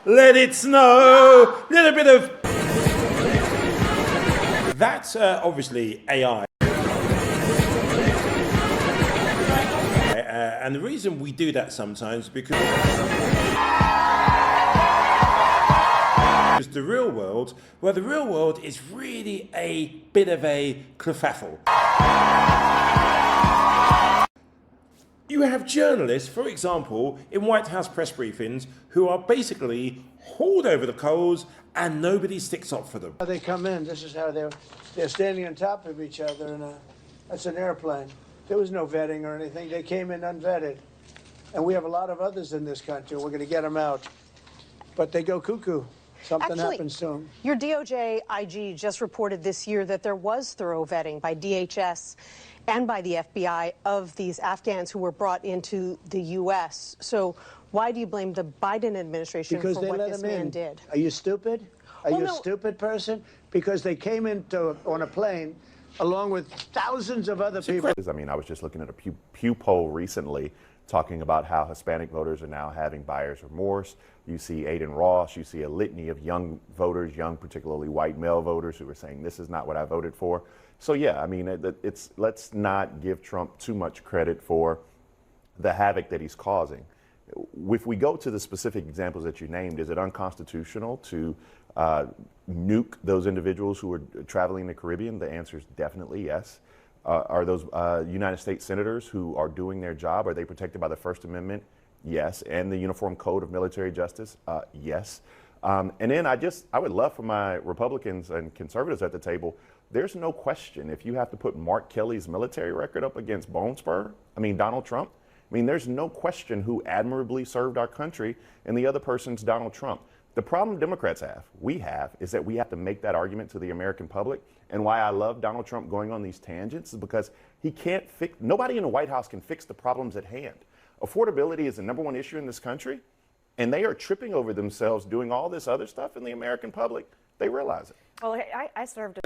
let it snow, little bit of... That's obviously AI. And the reason we do that sometimes is because the real world, well, the real world is really a bit of a kerfuffle. You have journalists, for example, in White House press briefings who are basically hauled over the coals and nobody sticks up for them. They come in, this is how they're standing on top of each other, and that's an airplane. There was no vetting or anything. They came in unvetted. And we have a lot of others in this country. We're going to get them out. But they go cuckoo. Something happens soon. Your DOJ IG just reported this year that there was thorough vetting by DHS and by the FBI of these Afghans who were brought into the U.S. So why do you blame the Biden administration for what this man did? Are you stupid? Are you a stupid person? Because they came on a plane along with thousands of other people. I mean, I was just looking at a Pew poll recently talking about how Hispanic voters are now having buyer's remorse. You see Aiden Ross, you see a litany of young voters, young, particularly white male voters who are saying, this is not what I voted for. So yeah, I mean, let's not give Trump too much credit for the havoc that he's causing. If we go to the specific examples that you named, is it unconstitutional to nuke those individuals who are traveling in the Caribbean? The answer is definitely yes. Are those United States senators who are doing their job, are they protected by the First Amendment? Yes. And the Uniform Code of Military Justice? Yes. And then I would love for my Republicans and conservatives at the table, there's no question if you have to put Mark Kelly's military record up against Donald Trump, I mean, there's no question who admirably served our country, and the other person's Donald Trump. The problem Democrats have, is that we have to make that argument to the American public. And why I love Donald Trump going on these tangents is because nobody in the White House can fix the problems at hand. Affordability is the #1 issue in this country, and they are tripping over themselves doing all this other stuff, and the American public, they realize it. Well, I served.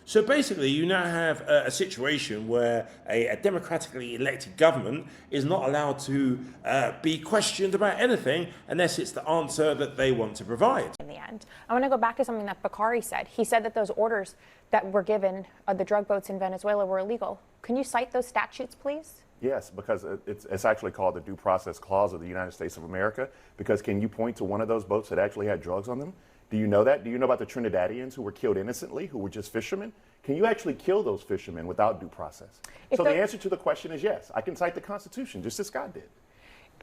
So basically, you now have a situation where a democratically elected government is not allowed to be questioned about anything unless it's the answer that they want to provide. In the end, I want to go back to something that Bakari said. He said that those orders that were given the drug boats in Venezuela were illegal. Can you cite those statutes, please? Yes, because it's actually called the Due Process Clause of the United States of America. Because can you point to one of those boats that actually had drugs on them? Do you know that? Do you know about the Trinidadians who were killed innocently, who were just fishermen? Can you actually kill those fishermen without due process? So the answer to the question is yes. I can cite the Constitution, just as Scott did.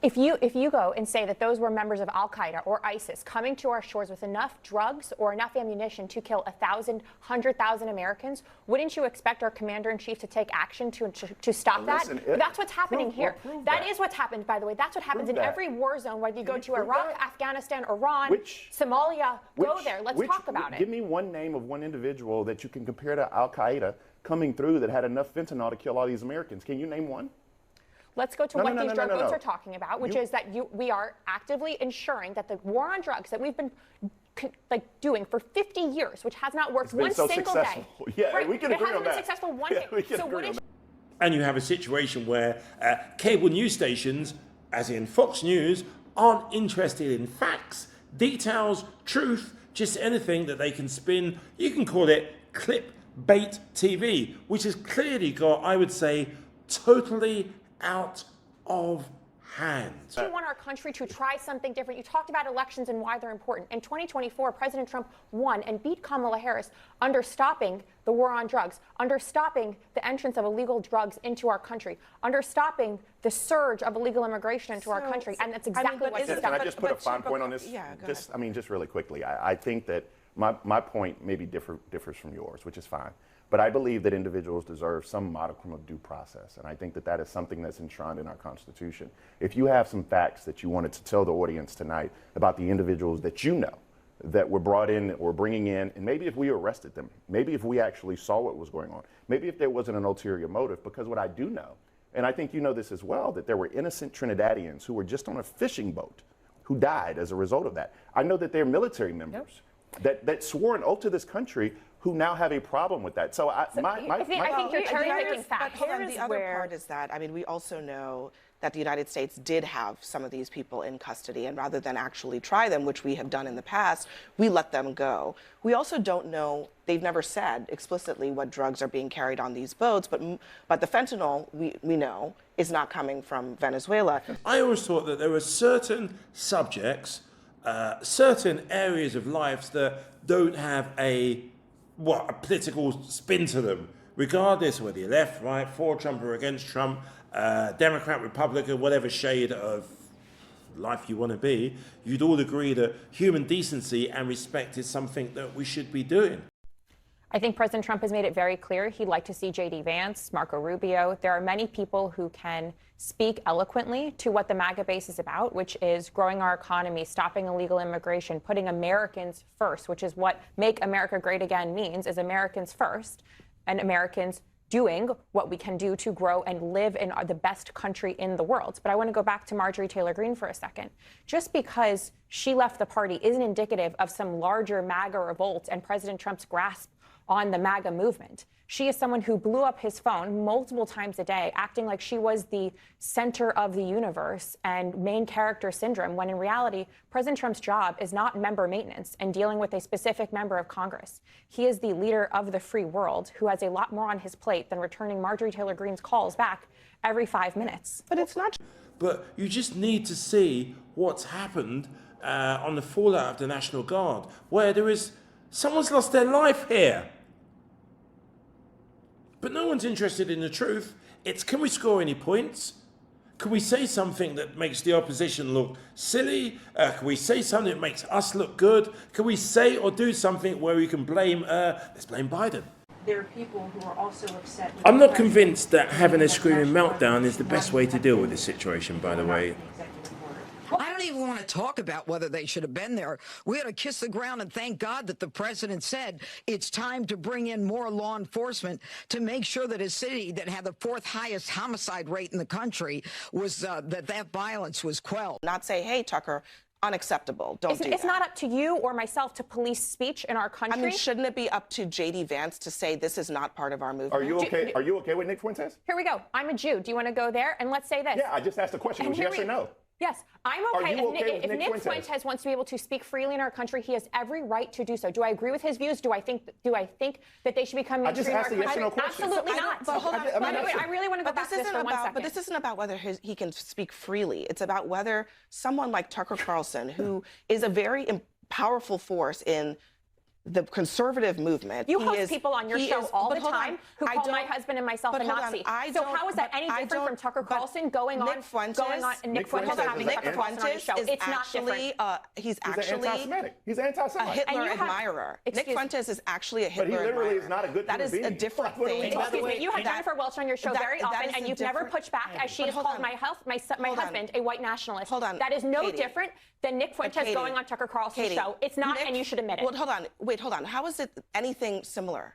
If you go and say that those were members of Al-Qaeda or ISIS coming to our shores with enough drugs or enough ammunition to kill 100,000 Americans, wouldn't you expect our commander-in-chief to take action to stop that? That's what's happening here. That is what's happened, by the way. That's what happens in every war zone, whether you go to Iraq, Afghanistan, Iran, Somalia. Go there. Let's talk about it. Give me one name of one individual that you can compare to Al-Qaeda coming through that had enough fentanyl to kill all these Americans. Can you name one? Let's go to what these drug boats are talking about, which is that we are actively ensuring that the war on drugs that we've been doing for 50 years, which has not worked one single day. Yeah, right? We can agree on that. It hasn't been successful one day. So what is... And you have a situation where cable news stations, as in Fox News, aren't interested in facts, details, truth, just anything that they can spin. You can call it clickbait TV, which has clearly got, I would say, totally out of hand. You want our country to try something different. You talked about elections and why they're important. In 2024, President Trump won and beat Kamala Harris under stopping the war on drugs, under stopping the entrance of illegal drugs into our country, under stopping the surge of illegal immigration into our country. And that's exactly what Can I just put a fine point on this? Yeah, just really quickly. I think that my point maybe differs from yours, which is fine. But I believe that individuals deserve some modicum of due process. And I think that that is something that's enshrined in our Constitution. If you have some facts that you wanted to tell the audience tonight about the individuals that you know that were brought in or bringing in, and maybe if we arrested them, maybe if we actually saw what was going on, maybe if there wasn't an ulterior motive, because what I do know, and I think you know this as well, that there were innocent Trinidadians who were just on a fishing boat who died as a result of that. I know that they're military members that swore an oath to this country who now have a problem with that. So I think you're cherry picking facts. But the other part is that, I mean, we also know that the United States did have some of these people in custody, and rather than actually try them, which we have done in the past, we let them go. We also don't know, they've never said explicitly what drugs are being carried on these boats, but the fentanyl, we know, is not coming from Venezuela. I always thought that there were certain subjects, certain areas of lives that don't have a political spin to them, regardless of whether you're left, right, for Trump or against Trump, Democrat, Republican, whatever shade of life you want to be, you'd all agree that human decency and respect is something that we should be doing. I think President Trump has made it very clear he'd like to see J.D. Vance, Marco Rubio. There are many people who can speak eloquently to what the MAGA base is about, which is growing our economy, stopping illegal immigration, putting Americans first, which is what Make America Great Again means, is Americans first, and Americans doing what we can do to grow and live in the best country in the world. But I want to go back to Marjorie Taylor Greene for a second. Just because she left the party isn't indicative of some larger MAGA revolt and President Trump's grasp on the MAGA movement. She is someone who blew up his phone multiple times a day, acting like she was the center of the universe and main character syndrome, when in reality, President Trump's job is not member maintenance and dealing with a specific member of Congress. He is the leader of the free world who has a lot more on his plate than returning Marjorie Taylor Greene's calls back every 5 minutes. But it's not. But you just need to see what's happened on the fallout of the National Guard, where someone's lost their life here. But no one's interested in the truth. It's, can we score any points? Can we say something that makes the opposition look silly? Can we say something that makes us look good? Can we say or do something where we can blame, let's blame Biden? There are people who are also upset. I'm not convinced that having a screaming meltdown is the best way to deal with this situation, by the way. I don't even want to talk about whether they should have been there. We ought to kiss the ground and thank God that the president said it's time to bring in more law enforcement to make sure that a city that had the 4th highest homicide rate in the country was that violence was quelled. Not say, hey, Tucker, unacceptable. Don't do that. It's not up to you or myself to police speech in our country. I mean, shouldn't it be up to J.D. Vance to say this is not part of our movement? Are you okay? Are you okay with Nick Fuentes? Here we go. I'm a Jew. Do you want to go there? And let's say this. Yeah, I just asked the question. Was yes or no? Yes, I'm okay. If Nick Fuentes wants to be able to speak freely in our country, he has every right to do so. Do I agree with his views? Do I think that they should become mainstream in our country? Yes or no question. Absolutely not. But hold on. I really want to go back to this for 1 second. But this isn't about whether he can speak freely. It's about whether someone like Tucker Carlson, who is a very powerful force in the conservative movement. You host people on your show all the time who call my husband and myself a Nazi. So how is that any different from Tucker Carlson going on? Nick Fuentes having Tucker Carlson on his show? It's not different. He's actually anti-Semitic. He's anti-Semite. A Hitler admirer. Nick Fuentes is actually a Hitler admirer. But he literally is not a good human being. That is a different thing. Excuse me, you have Jennifer Welch on your show very often, and you've never pushed back as she has called my husband a white nationalist. Hold on. That is no different than Nick Fuentes going on Tucker Carlson's show. It's not, and you should admit it. Well, hold on. Wait, hold on. How is it anything similar?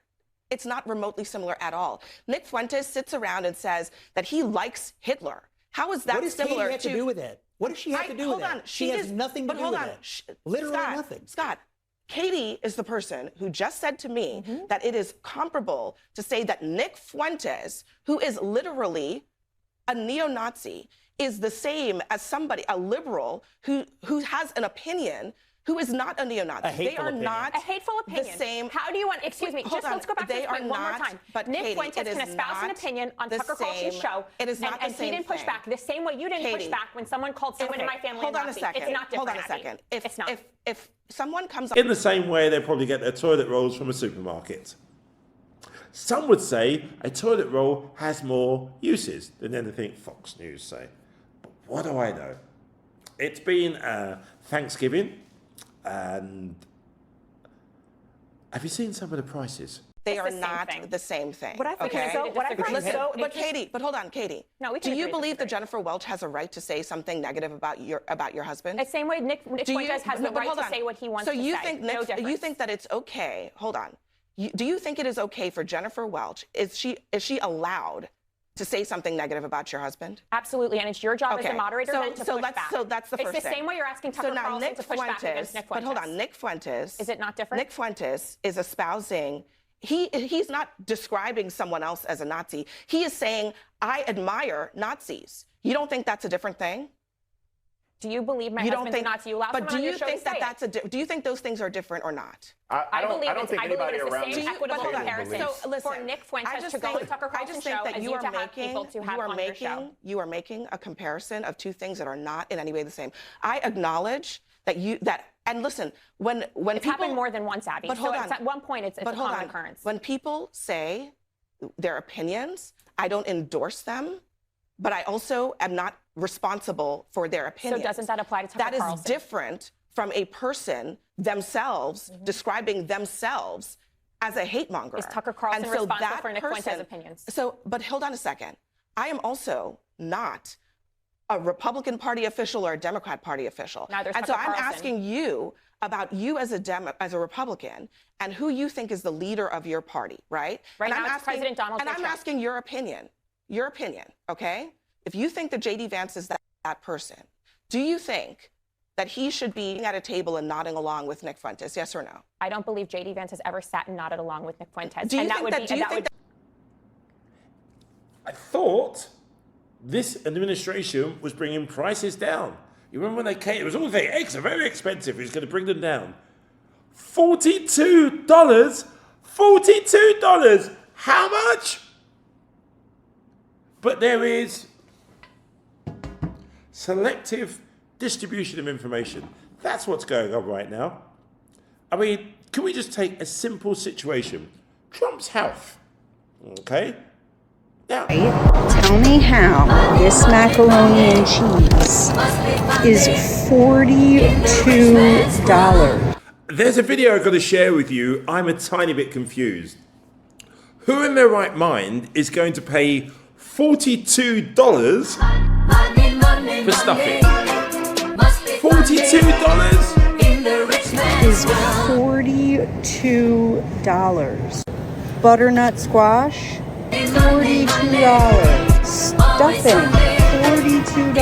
It's not remotely similar at all. Nick Fuentes sits around and says that he likes Hitler. How is that similar What does Katie have to do with it? What does she have to do with it? She has nothing to do with it. Literally nothing. Scott, Katie is the person who just said to me that it is comparable to say that Nick Fuentes, who is literally a neo-Nazi, is the same as somebody, a liberal, who has an opinion who is not a neo-Nazi. They are not a hateful opinion. The same. How do you want? Excuse me. Let's go back to this point one more time. But Nick Katie, Fuentes can espouse an opinion on Tucker Carlson's show, it is not and he didn't push back the same way you didn't push back when someone called someone in my family a Nazi. Hold on a second. It's not different. Hold on a second. It's not. If someone comes up in the same way, they probably get their toilet rolls from a supermarket. Some would say a toilet roll has more uses than anything Fox News say. But what do I know? It's been Thanksgiving, and have you seen some of the prices? They are not the same thing. But Katie, but hold on, Katie. No, do you believe that Jennifer Welch has a right to say something negative about your husband? The same way Nick Fuentes has the right to say what he wants to say. So you think that it's okay? Hold on. Do you think it is okay for Jennifer Welch? Is she allowed to say something negative about your husband? Absolutely, and it's your job as a moderator then to push back. So that's the first thing. It's the same way you're asking Tucker Carlson to push back against Nick Fuentes. But hold on, Nick Fuentes. Is it not different? Nick Fuentes is espousing. He's not describing someone else as a Nazi. He is saying, I admire Nazis. You don't think that's a different thing? Do you believe my husband's a Nazi? You allow but do someone on you your show think to that say do you think those things are different or not? I don't think anybody it's around the same equitable comparison So listen, for Nick Fuentes to go on Tucker Carlson's show as you to have people to have on your show. You are making a comparison of two things that are not in any way the same. I acknowledge that and listen, when it's people happened more than once, Abby. But hold on. At one point, it's a common occurrence. When people say their opinions, I don't endorse them, but I also am not responsible for their opinions. So doesn't that apply to Tucker Carlson? That is different from a person themselves describing themselves as a hate monger. Is Tucker Carlson responsible for Nick Fuentes' opinions? But hold on a second. I am also not a Republican Party official or a Democrat Party official. And so I'm asking you about you as a Republican and who you think is the leader of your party, right? Right now it's President Donald Trump. And I'm asking your opinion, okay? If you think that J.D. Vance is that person, do you think that he should be at a table and nodding along with Nick Fuentes, yes or no? I don't believe J.D. Vance has ever sat and nodded along with Nick Fuentes. Do you think that? I thought this administration was bringing prices down. You remember when they came, it was all the eggs are very expensive. He's going to bring them down. $42. $42. How much? But there is selective distribution of information. That's what's going on right now. I mean, can we just take a simple situation? Trump's health. Okay? Now, tell me how this macaroni and cheese is $42. There's a video I've got to share with you. I'm a tiny bit confused. Who in their right mind is going to pay $42 for stuffing? $42? Is $42. Butternut squash, $42. Stuffing, $42.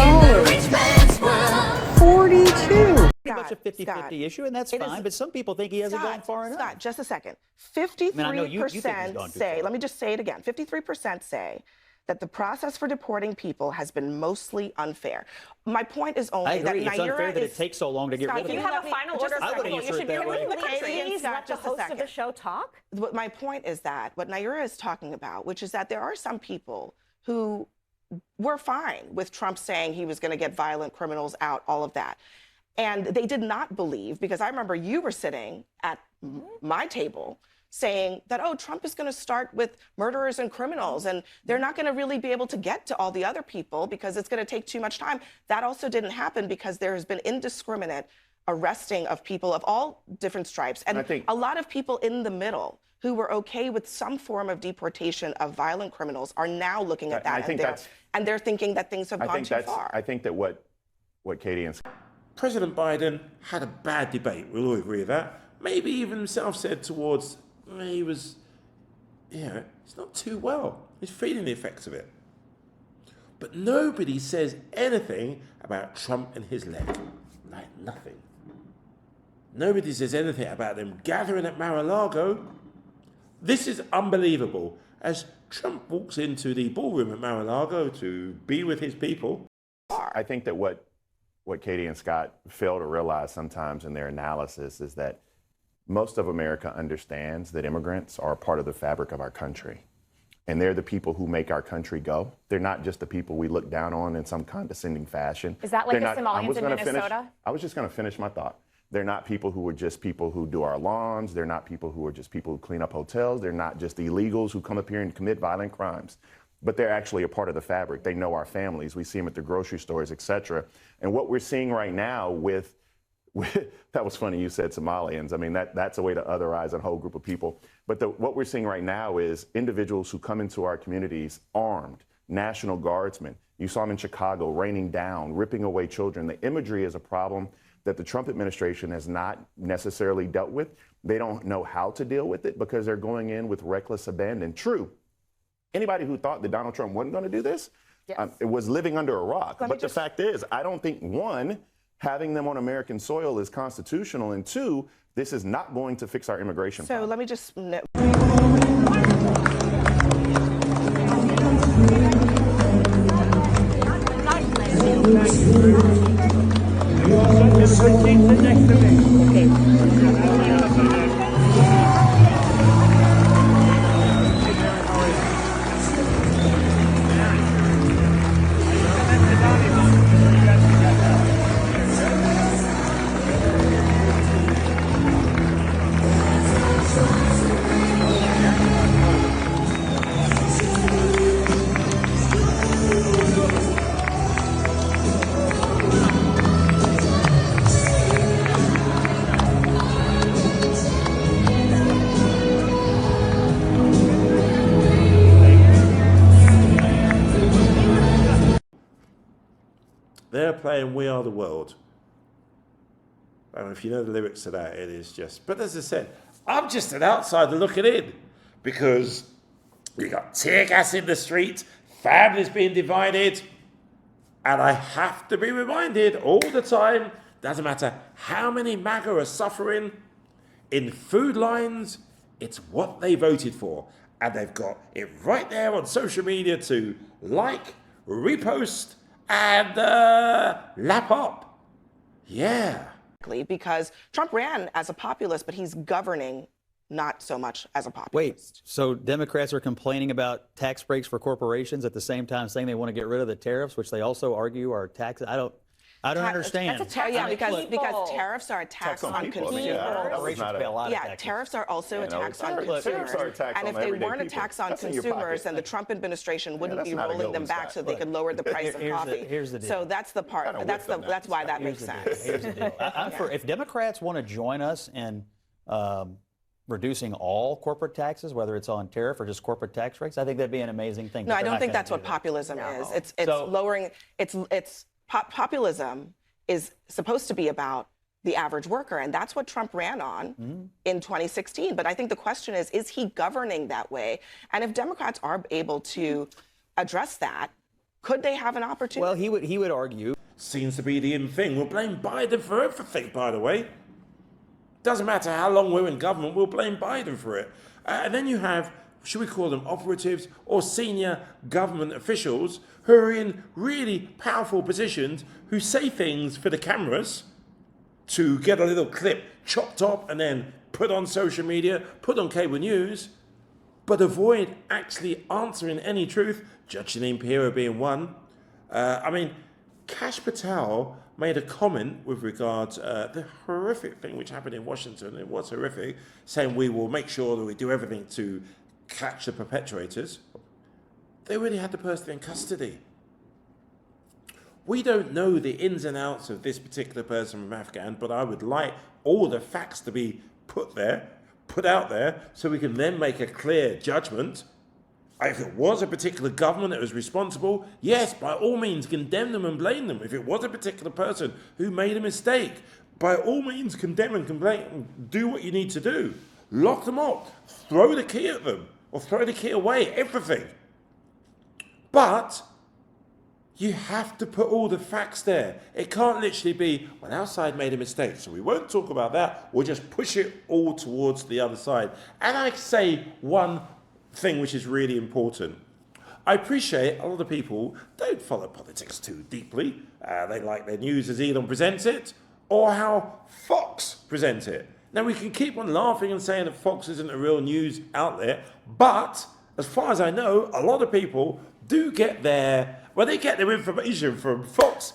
$42. Pretty much a 50-50 issue, and that's fine, but some people think he hasn't gone far enough. Scott, just a second. 53% say, let me just say it again, 53% say that the process for deporting people has been mostly unfair. My point is only that it's unfair that it takes so long to get rid of it. If you have a final order, I would answer it that way. Please let the host of the show talk. My point is that what Naira is talking about, which is that there are some people who were fine with Trump saying he was going to get violent criminals out, all of that. And they did not believe, because I remember you were sitting at my table saying that, oh, Trump is going to start with murderers and criminals, and they're not going to really be able to get to all the other people because it's going to take too much time. That also didn't happen because there has been indiscriminate arresting of people of all different stripes. And a lot of people in the middle who were okay with some form of deportation of violent criminals are now looking at that, and they're thinking that things have gone too far. I think that what Katie and President Biden had a bad debate. We'll all agree with that. Maybe even himself said towards, he was, it's not too well. He's feeling the effects of it. But nobody says anything about Trump and his leg. Like nothing. Nobody says anything about them gathering at Mar-a-Lago. This is unbelievable. As Trump walks into the ballroom at Mar-a-Lago to be with his people. I think that what Katie and Scott fail to realize sometimes in their analysis is that most of America understands that immigrants are a part of the fabric of our country. And they're the people who make our country go. They're not just the people we look down on in some condescending fashion. Is that like the Somalians in Minnesota? I was just going to finish my thought. They're not people who are just people who do our lawns. They're not people who are just people who clean up hotels. They're not just illegals who come up here and commit violent crimes. But they're actually a part of the fabric. They know our families. We see them at the grocery stores, et cetera. And what we're seeing right now with that was funny you said Somalians. I mean, that's a way to otherize a whole group of people. But what we're seeing right now is individuals who come into our communities armed, National Guardsmen. You saw them in Chicago raining down, ripping away children. The imagery is a problem that the Trump administration has not necessarily dealt with. They don't know how to deal with it because they're going in with reckless abandon. True. Anybody who thought that Donald Trump wasn't going to do this, it was living under a rock. But the fact is, I don't think, one, having them on American soil is constitutional, and two, this is not going to fix our immigration problem. So let me just... They're playing We Are the World. I don't know if you know the lyrics to that, it is just... But as I said, I'm just an outsider looking in, because you got tear gas in the street, families being divided, and I have to be reminded all the time, doesn't matter how many MAGA are suffering, in food lines, it's what they voted for. And they've got it right there on social media to like, repost, and lap up. Yeah. Because Trump ran as a populist, but he's governing not so much as a populist. Wait, so Democrats are complaining about tax breaks for corporations at the same time saying they want to get rid of the tariffs, which they also argue are taxes? I don't understand. That's because tariffs are a tax on consumers. Tariffs are also a tax on consumers. And if they weren't a tax on consumers, then the Trump administration wouldn't be rolling them back so they could lower the price of coffee. Here's the deal. So that's the part. That's why that makes sense. Here's the deal. If Democrats want to join us in reducing all corporate taxes, whether it's on tariff or just corporate tax rates, I think that'd be an amazing thing. No, I don't think that's what populism is. It's lowering. Populism is supposed to be about the average worker, and that's what Trump ran on in 2016. But I think the question is he governing that way? And if Democrats are able to address that, could they have an opportunity? Well, he would argue. Seems to be the in thing. We'll blame Biden for everything, by the way. Doesn't matter how long we're in government, we'll blame Biden for it. And then you have, should we call them operatives or senior government officials who are in really powerful positions, who say things for the cameras to get a little clip chopped up and then put on social media, put on cable news, but avoid actually answering any truth, Judge Jeanine Pirro being one. Kash Patel made a comment with regards the horrific thing which happened in Washington. It was horrific, saying we will make sure that we do everything to catch the perpetrators. They already had the person in custody. We don't know the ins and outs of this particular person from Afghan, but I would like all the facts to be put out there, so we can then make a clear judgment. If it was a particular government that was responsible, yes, by all means, condemn them and blame them. If it was a particular person who made a mistake, by all means, condemn and complain and do what you need to do. Lock them up, throw the key at them, or throw the key away, everything. But you have to put all the facts there. It can't literally be, well, our side made a mistake, so we won't talk about that. We'll just push it all towards the other side. And I say one thing which is really important. I appreciate a lot of people don't follow politics too deeply. They like their news as Elon presents it, or how Fox presents it. Now, we can keep on laughing and saying that Fox isn't a real news outlet, but as far as I know, a lot of people do get they get their information from Fox